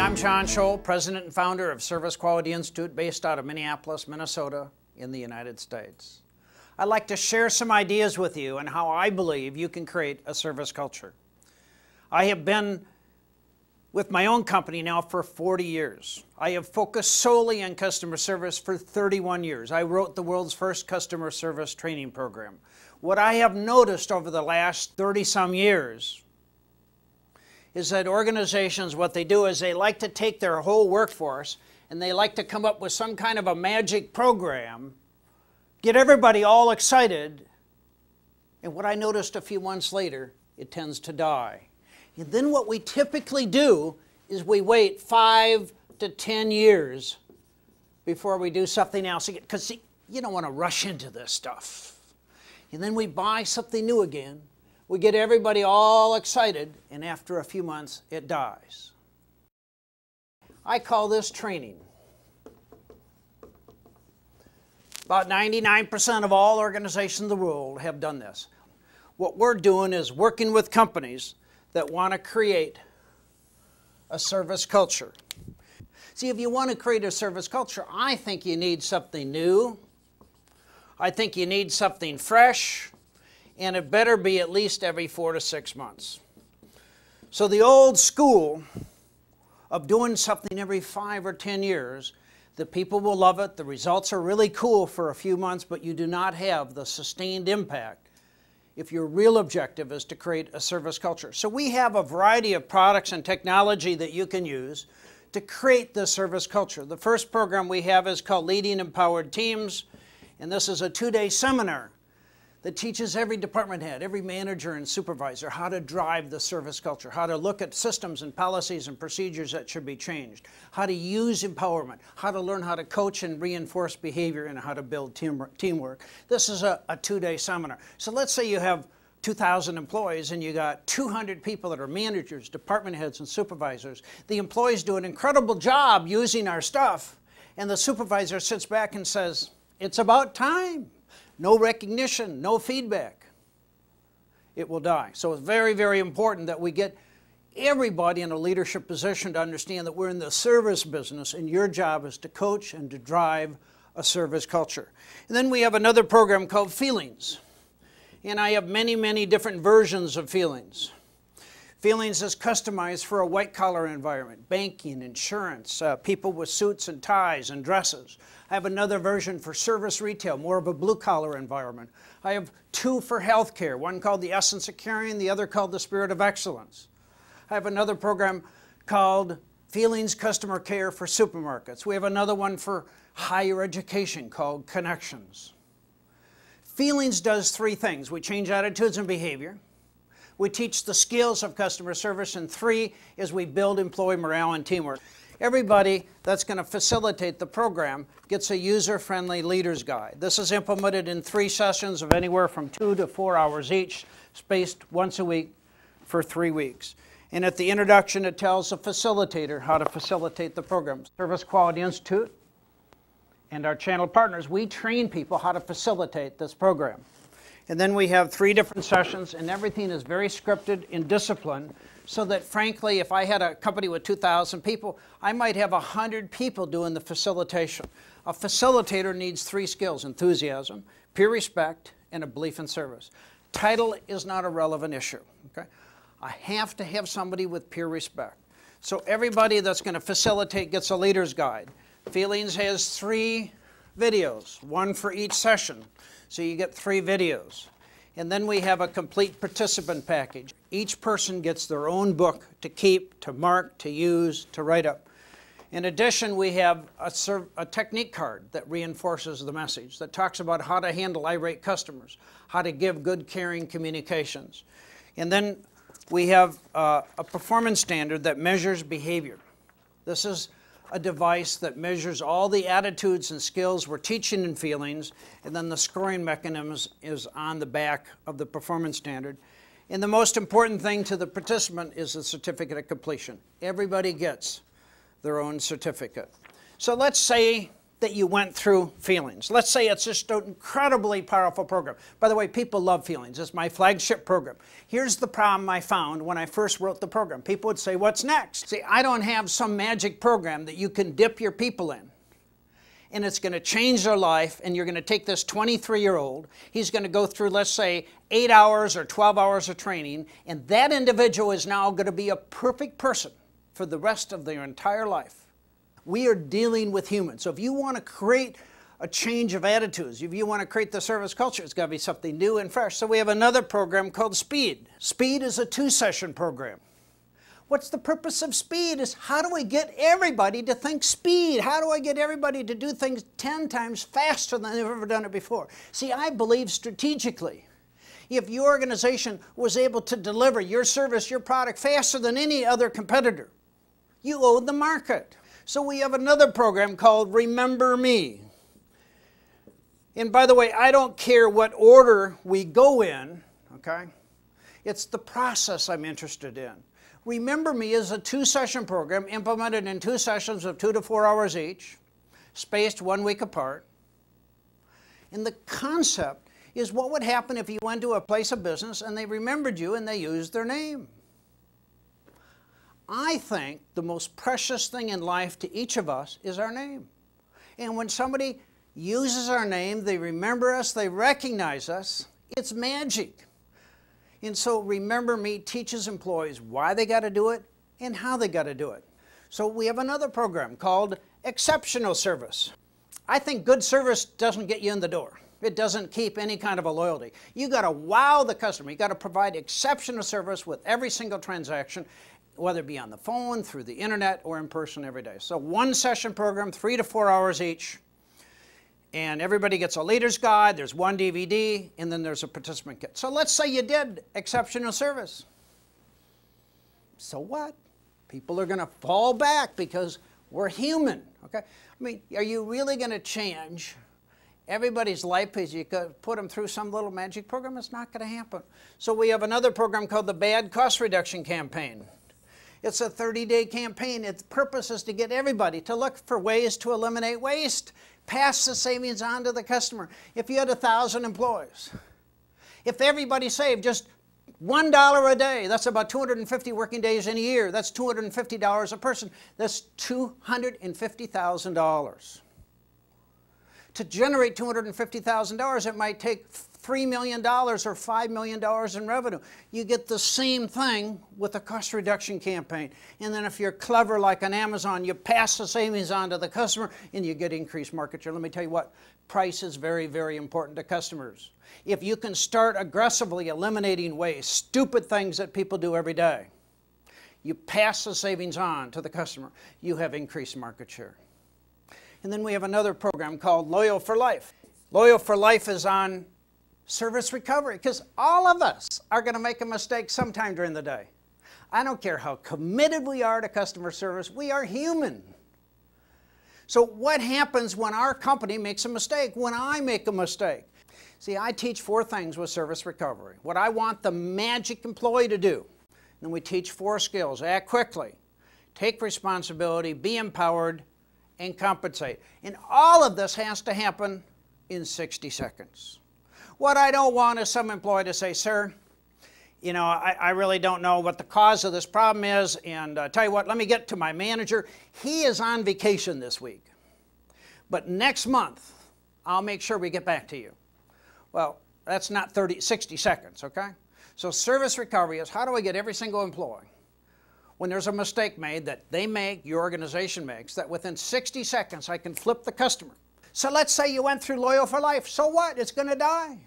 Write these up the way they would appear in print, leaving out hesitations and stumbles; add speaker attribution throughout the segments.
Speaker 1: I'm John Scholl, President and founder of Service Quality Institute based out of Minneapolis, Minnesota in the United States. I'd like to share some ideas with you on how I believe you can create a service culture. I have been with my own company now for 40 years. I have focused solely on customer service for 31 years. I wrote the world's first customer service training program. What I have noticed over the last 30-some years is that organizations, what they do is they like to take their whole workforce and they like to come up with some kind of a magic program, get everybody all excited, and what I noticed a few months later, it tends to die. And then what we typically do is we wait 5 to 10 years before we do something else again, because you don't want to rush into this stuff. And then we buy something new again. We get everybody all excited, and after a few months, it dies. I call this training. About 99% of all organizations in the world have done this. What we're doing is working with companies that want to create a service culture. See, if you want to create a service culture, I think you need something new. I think you need something fresh. And it better be at least every 4 to 6 months. So the old school of doing something every 5 or 10 years, the people will love it, the results are really cool for a few months, but you do not have the sustained impact if your real objective is to create a service culture. So we have a variety of products and technology that you can use to create the service culture. The first program we have is called Leading Empowered Teams, and this is a 2-day seminar that teaches every department head, every manager and supervisor how to drive the service culture, how to look at systems and policies and procedures that should be changed, how to use empowerment, how to learn how to coach and reinforce behavior, and how to build teamwork. This is a 2-day seminar. So let's say you have 2,000 employees and you got 200 people that are managers, department heads, and supervisors. The employees do an incredible job using our stuff, and the supervisor sits back and says, "It's about time." No recognition, no feedback. It will die. So it's very, very important that we get everybody in a leadership position to understand that we're in the service business and your job is to coach and to drive a service culture. And then we have another program called Feelings. And I have many, many different versions of Feelings. Feelings is customized for a white-collar environment, banking, insurance, people with suits and ties and dresses. I have another version for service retail, more of a blue-collar environment. I have 2 for healthcare, one called The Essence of Caring, the other called The Spirit of Excellence. I have another program called Feelings Customer Care for supermarkets. We have another one for higher education called Connections. Feelings does 3 things. We change attitudes and behavior. We teach the skills of customer service, and 3 is we build employee morale and teamwork. Everybody that's going to facilitate the program gets a user-friendly leader's guide. This is implemented in 3 sessions of anywhere from 2 to 4 hours each, spaced once a week for 3 weeks. And at the introduction, it tells the facilitator how to facilitate the program. Service Quality Institute and our channel partners, we train people how to facilitate this program. And then we have 3 different sessions, and everything is very scripted and disciplined, so that frankly, if I had a company with 2,000 people, I might have 100 people doing the facilitation. A facilitator needs 3 skills: enthusiasm, peer respect, and a belief in service. Title is not a relevant issue. Okay? I have to have somebody with peer respect. So everybody that's going to facilitate gets a leader's guide. Feelings has 3 videos, 1 for each session. So you get 3 videos. And then we have a complete participant package. Each person gets their own book to keep, to mark, to use, to write up. In addition, we have a technique card that reinforces the message, that talks about how to handle irate customers, how to give good, caring communications. And then we have a performance standard that measures behavior. This is a device that measures all the attitudes and skills we're teaching in Feelings, and then the scoring mechanism is on the back of the performance standard. And the most important thing to the participant is the certificate of completion. Everybody gets their own certificate. So let's say that you went through feelings. Let's say it's just an incredibly powerful program. By the way, people love feelings. It's my flagship program. Here's the problem I found when I first wrote the program. People would say, what's next? See, I don't have some magic program that you can dip your people in, and it's going to change their life, and you're going to take this 23-year-old, he's going to go through, let's say, 8 hours or 12 hours of training, and that individual is now going to be a perfect person for the rest of their entire life. We are dealing with humans. So if you want to create a change of attitudes, if you want to create the service culture, it's got to be something new and fresh. So we have another program called Speed. Speed is a 2-session program. What's the purpose of Speed? Is how do we get everybody to think speed? How do I get everybody to do things 10 times faster than they've ever done it before? See, I believe strategically. If your organization was able to deliver your service, your product faster than any other competitor, you own the market. So we have another program called Remember Me. And by the way, I don't care what order we go in, okay? It's the process I'm interested in. Remember Me is a 2-session program implemented in 2 sessions of 2 to 4 hours each, spaced 1 week apart. And the concept is what would happen if you went to a place of business and they remembered you and they used their name. I think the most precious thing in life to each of us is our name. And when somebody uses our name, they remember us, they recognize us, it's magic. And so Remember Me teaches employees why they got to do it and how they got to do it. So we have another program called Exceptional Service. I think good service doesn't get you in the door. It doesn't keep any kind of a loyalty. You got to wow the customer. You got to provide exceptional service with every single transaction, whether it be on the phone, through the internet, or in person every day. So 1-session program, 3 to 4 hours each. And everybody gets a leader's guide, there's 1 DVD, and then there's a participant kit. So let's say you did exceptional service. So what? People are going to fall back because we're human, okay? I mean, are you really going to change everybody's life because you could put them through some little magic program? It's not going to happen. So we have another program called the Bad Cost Reduction Campaign. It's a 30-day campaign. Its purpose is to get everybody to look for ways to eliminate waste, pass the savings on to the customer. If you had 1,000 employees, if everybody saved just $1 a day, that's about 250 working days in a year. That's $250 a person. That's $250,000. To generate $250,000, it might take $3 million or $5 million in revenue. You get the same thing with a cost reduction campaign. And then if you're clever like an Amazon, you pass the savings on to the customer and you get increased market share. Let me tell you what, price is very, very important to customers. If you can start aggressively eliminating waste, stupid things that people do every day, you pass the savings on to the customer, you have increased market share. And then we have another program called Loyal for Life. Loyal for Life is on service recovery, because all of us are going to make a mistake sometime during the day. I don't care how committed we are to customer service, we are human. So what happens when our company makes a mistake, when I make a mistake? See, I teach 4 things with service recovery. What I want the magic employee to do. Then we teach 4 skills: act quickly, take responsibility, be empowered, and compensate. And all of this has to happen in 60 seconds. What I don't want is some employee to say, sir, you know, I really don't know what the cause of this problem is, and tell you what, let me get to my manager. He is on vacation this week, but next month, I'll make sure we get back to you. Well, that's not 60 seconds, okay? So service recovery is, how do I get every single employee, when there's a mistake made that they make, your organization makes, that within 60 seconds I can flip the customer. So let's say you went through Loyal for Life. So what? It's going to die.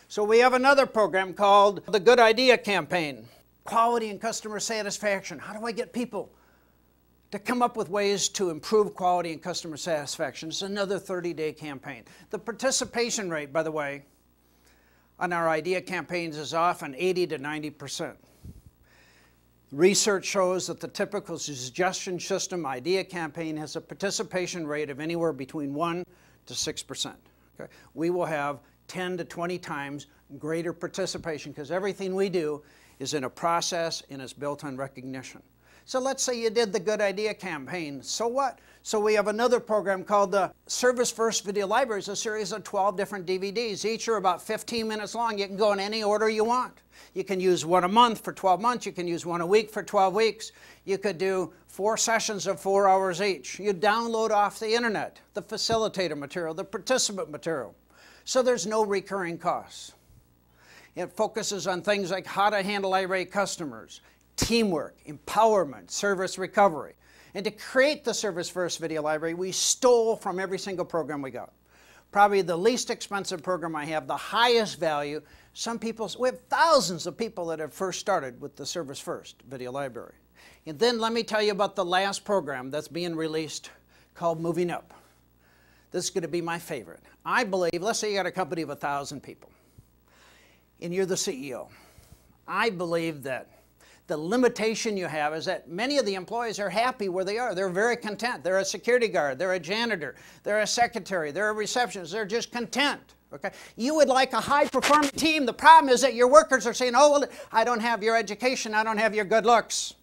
Speaker 1: So we have another program called the Good Idea Campaign. Quality and customer satisfaction. How do I get people to come up with ways to improve quality and customer satisfaction? It's another 30-day campaign. The participation rate, by the way, on our idea campaigns is often 80 to 90%. Research shows that the typical suggestion system idea campaign has a participation rate of anywhere between 1 to 6%. Okay? We will have 10 to 20 times greater participation because everything we do is in a process and is built on recognition. So let's say you did the Good Idea campaign. So what? So we have another program called the Service First Video Library. It's a series of 12 different DVDs. Each are about 15 minutes long. You can go in any order you want. You can use one a month for 12 months. You can use one a week for 12 weeks. You could do 4 sessions of 4 hours each. You download off the internet the facilitator material, the participant material. So there's no recurring costs. It focuses on things like how to handle irate customers, teamwork, empowerment, service recovery. And to create the Service First Video Library, we stole from every single program we got. Probably the least expensive program I have, the highest value. We have thousands of people that have first started with the Service First Video Library. And then let me tell you about the last program that's being released called Moving Up. This is going to be my favorite. I believe, let's say you got a company of 1,000 people, and you're the CEO. I believe that the limitation you have is that many of the employees are happy where they are. They're very content. They're a security guard, they're a janitor, they're a secretary, they're a receptionist. They're just content. Okay? You would like a high-performing team. The problem is that your workers are saying, oh, well, I don't have your education, I don't have your good looks,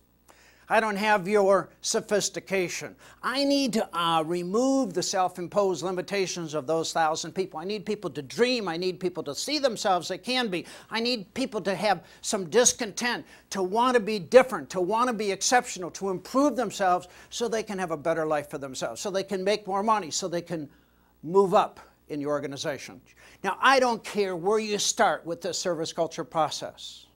Speaker 1: I don't have your sophistication. I need to remove the self-imposed limitations of those 1,000 people. I need people to dream. I need people to see themselves they can be. I need people to have some discontent, to want to be different, to want to be exceptional, to improve themselves so they can have a better life for themselves, so they can make more money, so they can move up in your organization. Now, I don't care where you start with this service culture process.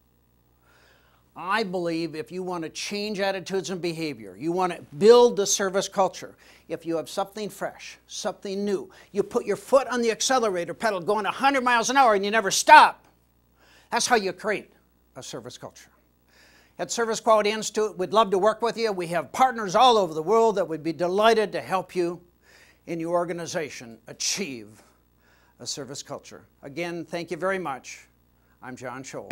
Speaker 1: I believe if you want to change attitudes and behavior, you want to build the service culture, if you have something fresh, something new, you put your foot on the accelerator pedal going 100 miles an hour and you never stop. That's how you create a service culture. At Service Quality Institute, we'd love to work with you. We have partners all over the world that would be delighted to help you in your organization achieve a service culture. Again, thank you very much. I'm John Scholl.